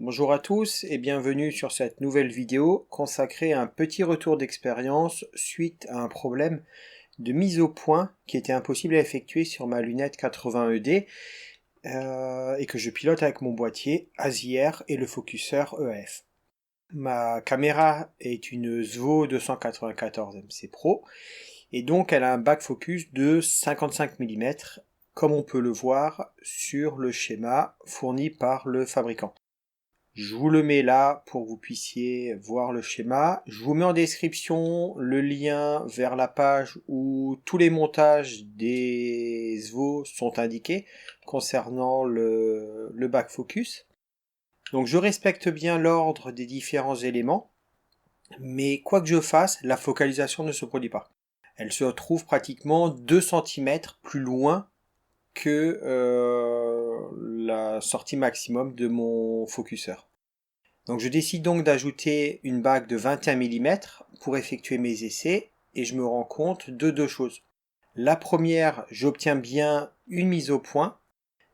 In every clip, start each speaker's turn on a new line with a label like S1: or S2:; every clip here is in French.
S1: Bonjour à tous et bienvenue sur cette nouvelle vidéo consacrée à un petit retour d'expérience suite à un problème de mise au point qui était impossible à effectuer sur ma lunette 80 ED et que je pilote avec mon boîtier ASIER et le focuseur EF. Ma caméra est une ZVO 294 MC Pro et donc elle a un back focus de 55 mm comme on peut le voir sur le schéma fourni par le fabricant. Je vous le mets là pour que vous puissiez voir le schéma. Je vous mets en description le lien vers la page où tous les montages des SVO sont indiqués concernant le back focus. Donc je respecte bien l'ordre des différents éléments, mais quoi que je fasse, la focalisation ne se produit pas. Elle se trouve pratiquement 2 cm plus loin que la sortie maximum de mon focuseur. Donc je décide donc d'ajouter une bague de 21 mm pour effectuer mes essais et je me rends compte de deux choses. La première, j'obtiens bien une mise au point,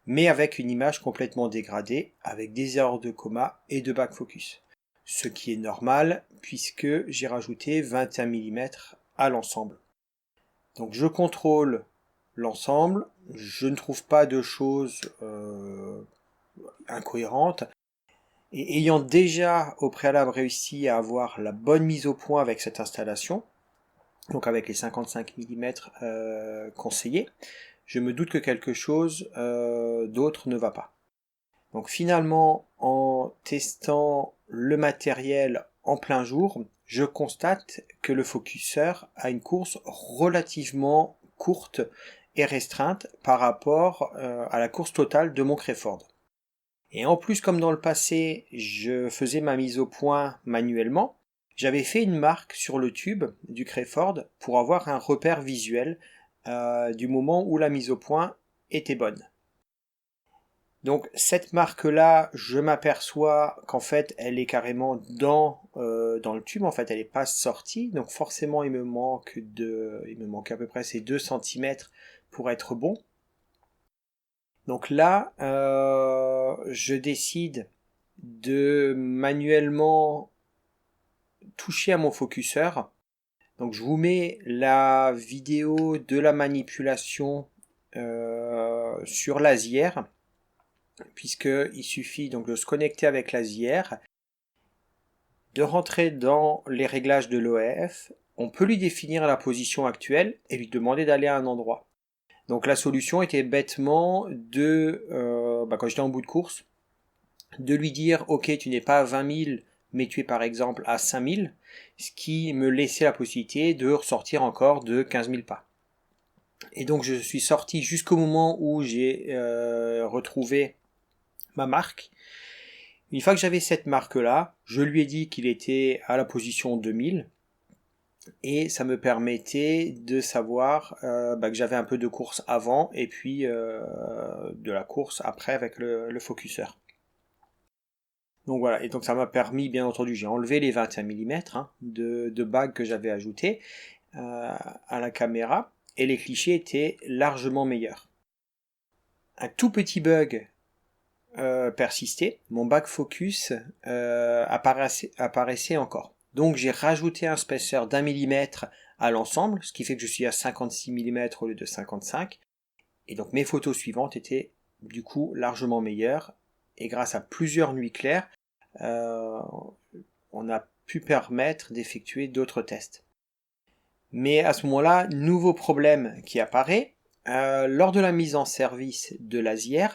S1: mais avec une image complètement dégradée, avec des erreurs de coma et de back focus. Ce qui est normal puisque j'ai rajouté 21 mm à l'ensemble. Donc je contrôle l'ensemble, je ne trouve pas de choses incohérentes. Et ayant déjà au préalable réussi à avoir la bonne mise au point avec cette installation, donc avec les 55 mm conseillés, je me doute que quelque chose d'autre ne va pas. Donc finalement, en testant le matériel en plein jour, je constate que le focuseur a une course relativement courte et restreinte par rapport à la course totale de mon Crayford. Et en plus, comme dans le passé, je faisais ma mise au point manuellement, j'avais fait une marque sur le tube du Crayford pour avoir un repère visuel du moment où la mise au point était bonne. Donc cette marque-là, je m'aperçois qu'en fait, elle est carrément dans le tube, en fait, elle n'est pas sortie, donc forcément, il me manque à peu près ces 2 cm pour être bon. Donc là, je décide de manuellement toucher à mon focuseur. Donc je vous mets la vidéo de la manipulation sur l'ASIER, puisqu'il suffit donc de se connecter avec l'ASIER, de rentrer dans les réglages de l'OF, on peut lui définir la position actuelle et lui demander d'aller à un endroit. Donc la solution était bêtement quand j'étais en bout de course, de lui dire ok tu n'es pas à 20 000 mais tu es par exemple à 5 000, ce qui me laissait la possibilité de ressortir encore de 15 000 pas. Et donc je suis sorti jusqu'au moment où j'ai retrouvé ma marque. Une fois que j'avais cette marque là, je lui ai dit qu'il était à la position 2000 et ça me permettait de savoir que j'avais un peu de course avant et puis de la course après avec le focuseur. Donc voilà, et donc ça m'a permis, bien entendu, j'ai enlevé les 21 mm de bague que j'avais ajouté à la caméra, et les clichés étaient largement meilleurs. Un tout petit bug persistait, mon back focus apparaissait encore. Donc j'ai rajouté un spacer d'1 mm à l'ensemble, ce qui fait que je suis à 56 mm au lieu de 55, et donc mes photos suivantes étaient du coup largement meilleures, et grâce à plusieurs nuits claires, on a pu permettre d'effectuer d'autres tests. Mais à ce moment-là, nouveau problème qui apparaît. Lors de la mise en service de l'ASIER,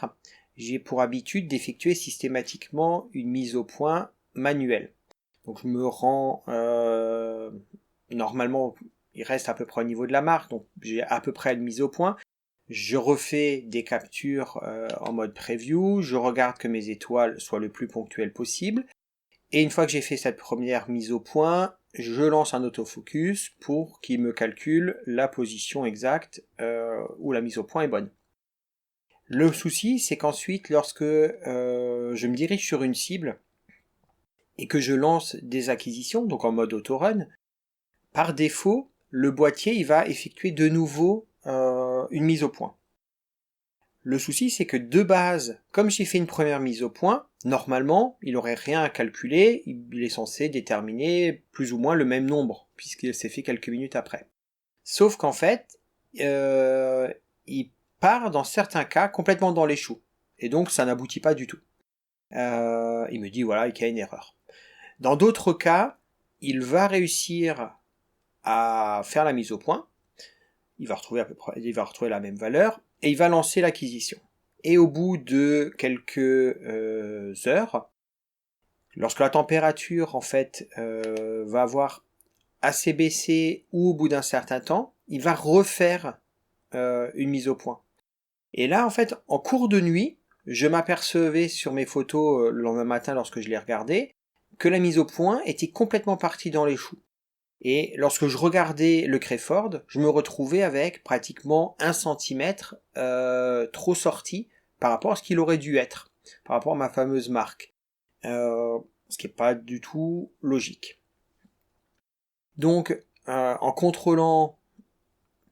S1: j'ai pour habitude d'effectuer systématiquement une mise au point manuelle. Donc je me rends normalement, il reste à peu près au niveau de la marque, donc j'ai à peu près une mise au point. Je refais des captures en mode preview, je regarde que mes étoiles soient le plus ponctuelles possible, et une fois que j'ai fait cette première mise au point, je lance un autofocus pour qu'il me calcule la position exacte où la mise au point est bonne. Le souci, c'est qu'ensuite, lorsque je me dirige sur une cible et que je lance des acquisitions, donc en mode autorun, par défaut, le boîtier il va effectuer de nouveau une mise au point. Le souci, c'est que de base, comme j'ai fait une première mise au point, normalement, il n'aurait rien à calculer, il est censé déterminer plus ou moins le même nombre, puisqu'il s'est fait quelques minutes après. Sauf qu'en fait, il part dans certains cas complètement dans les choux, et donc ça n'aboutit pas du tout. Il me dit voilà qu'il y a une erreur. Dans d'autres cas, il va réussir à faire la mise au point, il va retrouver la même valeur, et il va lancer l'acquisition. Et au bout de quelques heures, lorsque la température en fait va avoir assez baissé ou au bout d'un certain temps, il va refaire une mise au point. Et là en fait, en cours de nuit, je m'apercevais sur mes photos le lendemain matin lorsque je les regardais, que la mise au point était complètement partie dans les choux. Et lorsque je regardais le Crayford, je me retrouvais avec pratiquement 1 centimètre trop sorti par rapport à ce qu'il aurait dû être, par rapport à ma fameuse marque. Ce qui n'est pas du tout logique. Donc, en contrôlant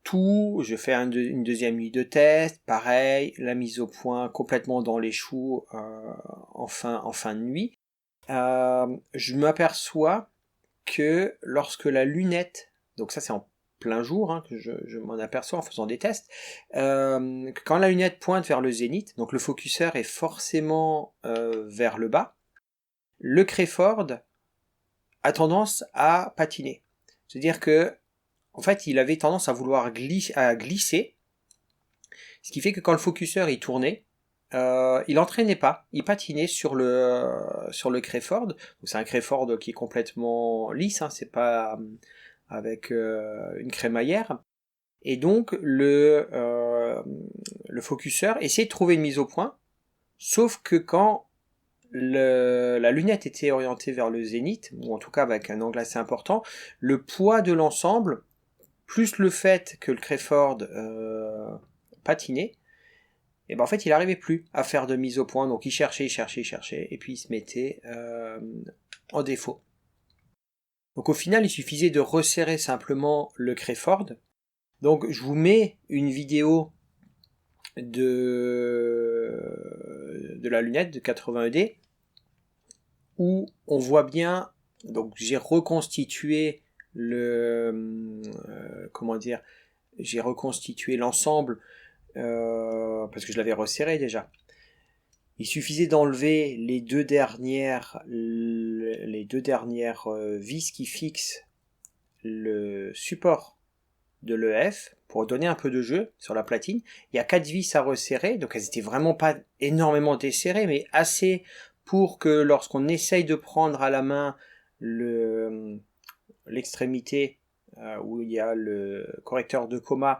S1: tout, je fais une deuxième nuit de test, pareil, la mise au point complètement dans les choux en fin de nuit. Je m'aperçois que lorsque la lunette, donc ça c'est en plein jour hein, que je m'en aperçois en faisant des tests, que quand la lunette pointe vers le zénith, donc le focuseur est forcément vers le bas, le Crayford a tendance à patiner. C'est-à-dire que en fait il avait tendance à vouloir glisser, ce qui fait que quand le focuseur il tournait, il entraînait pas, il patinait sur le Crayford. Donc c'est un Crayford qui est complètement lisse, hein, c'est pas avec une crémaillère. Et donc le focuseur essayait de trouver une mise au point, sauf que quand la lunette était orientée vers le zénith, ou en tout cas avec un angle assez important, le poids de l'ensemble, plus le fait que le Crayford patinait, et ben en fait il n'arrivait plus à faire de mise au point, donc il cherchait, et puis il se mettait en défaut. Donc au final il suffisait de resserrer simplement le Crayford. Donc je vous mets une vidéo de la lunette de 80D où on voit bien, donc j'ai reconstitué j'ai reconstitué l'ensemble parce que je l'avais resserré déjà. Il suffisait d'enlever les deux dernières vis qui fixent le support de l'EF pour donner un peu de jeu sur la platine. Il y a 4 vis à resserrer, donc elles étaient vraiment pas énormément desserrées, mais assez pour que lorsqu'on essaye de prendre à la main l'extrémité où il y a le correcteur de coma,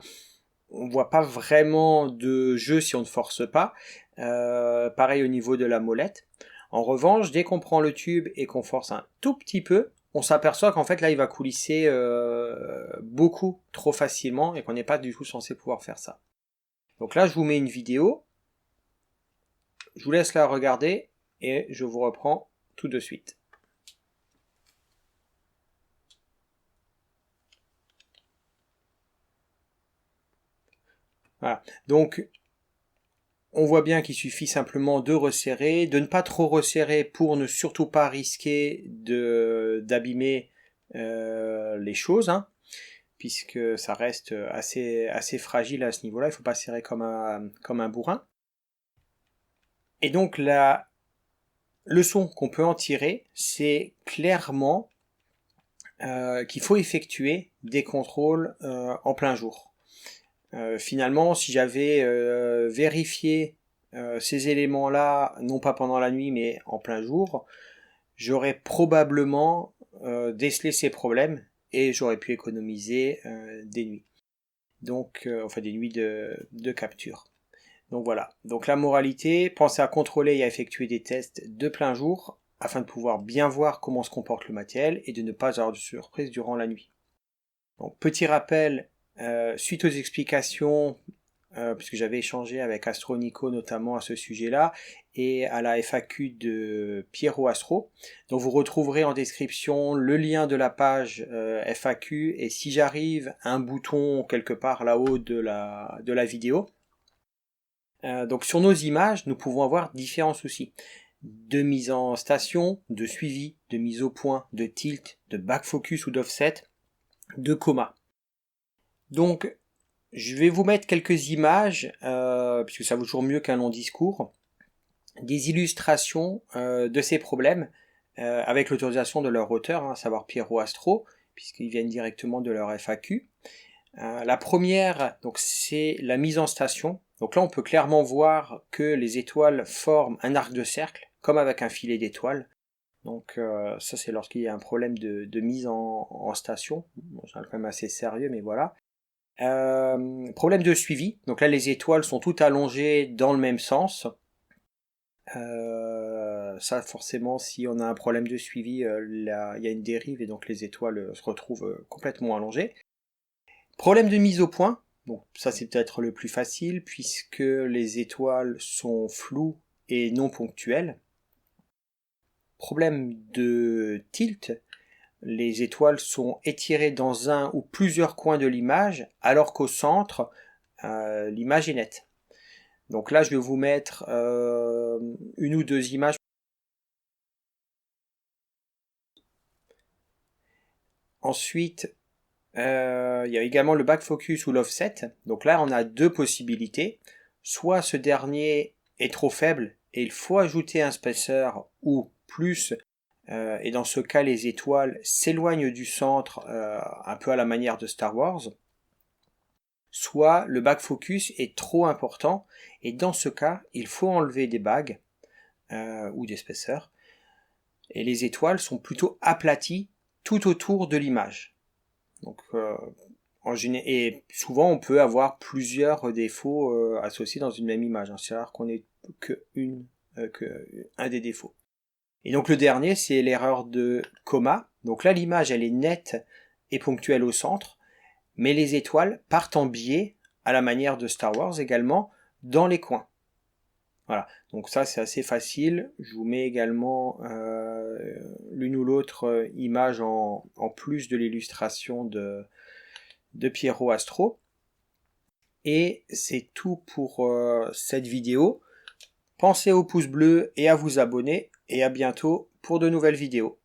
S1: on voit pas vraiment de jeu si on ne force pas. Pareil au niveau de la molette. En revanche, dès qu'on prend le tube et qu'on force un tout petit peu, on s'aperçoit qu'en fait là il va coulisser beaucoup trop facilement et qu'on n'est pas du tout censé pouvoir faire ça. Donc là je vous mets une vidéo, je vous laisse la regarder et je vous reprends tout de suite. Voilà, donc on voit bien qu'il suffit simplement de resserrer, de ne pas trop resserrer pour ne surtout pas risquer d'abîmer les choses, hein, puisque ça reste assez fragile à ce niveau-là, il ne faut pas serrer comme un bourrin. Et donc la leçon qu'on peut en tirer, c'est clairement qu'il faut effectuer des contrôles en plein jour. Finalement, si j'avais vérifié ces éléments-là, non pas pendant la nuit, mais en plein jour, j'aurais probablement décelé ces problèmes et j'aurais pu économiser des nuits. Donc, enfin des nuits de capture. Donc voilà. Donc la moralité, pensez à contrôler et à effectuer des tests de plein jour afin de pouvoir bien voir comment se comporte le matériel et de ne pas avoir de surprise durant la nuit. Donc petit rappel, suite aux explications, puisque j'avais échangé avec Astronico notamment à ce sujet-là, et à la FAQ de Pierrot Astro. Donc vous retrouverez en description le lien de la page FAQ, et si j'arrive, un bouton quelque part là-haut de la vidéo. Donc sur nos images, nous pouvons avoir différents soucis. De mise en station, de suivi, de mise au point, de tilt, de back focus ou d'offset, de coma. Donc je vais vous mettre quelques images, puisque ça vaut toujours mieux qu'un long discours, des illustrations de ces problèmes, avec l'autorisation de leur auteur, à savoir Pierrot Astro, puisqu'ils viennent directement de leur FAQ. La première, donc, c'est la mise en station. Donc là, on peut clairement voir que les étoiles forment un arc de cercle, comme avec un filet d'étoiles. Donc ça, c'est lorsqu'il y a un problème de mise en station. Bon, c'est quand même assez sérieux, mais voilà. Problème de suivi. Donc là, les étoiles sont toutes allongées dans le même sens. Ça, forcément, si on a un problème de suivi, il y a une dérive et donc les étoiles se retrouvent complètement allongées. Problème de mise au point. Bon, ça c'est peut-être le plus facile puisque les étoiles sont floues et non ponctuelles. Problème de tilt. Les étoiles sont étirées dans un ou plusieurs coins de l'image alors qu'au centre, l'image est nette. Donc là, je vais vous mettre une ou deux images. Ensuite, il y a également le back focus ou l'offset. Donc là, on a deux possibilités. Soit ce dernier est trop faible et il faut ajouter un spacer ou plus. Et dans ce cas, les étoiles s'éloignent du centre un peu à la manière de Star Wars. Soit le back focus est trop important et dans ce cas, il faut enlever des bags ou des spacers. Et les étoiles sont plutôt aplaties tout autour de l'image. Donc, et souvent, on peut avoir plusieurs défauts associés dans une même image. C'est rare qu'on ait un des défauts. Et donc le dernier, c'est l'erreur de coma. Donc là, l'image, elle est nette et ponctuelle au centre, mais les étoiles partent en biais, à la manière de Star Wars également, dans les coins. Voilà, donc ça c'est assez facile. Je vous mets également l'une ou l'autre image en plus de l'illustration de Pierrot Astro. Et c'est tout pour cette vidéo. Pensez au pouce bleu et à vous abonner, et à bientôt pour de nouvelles vidéos.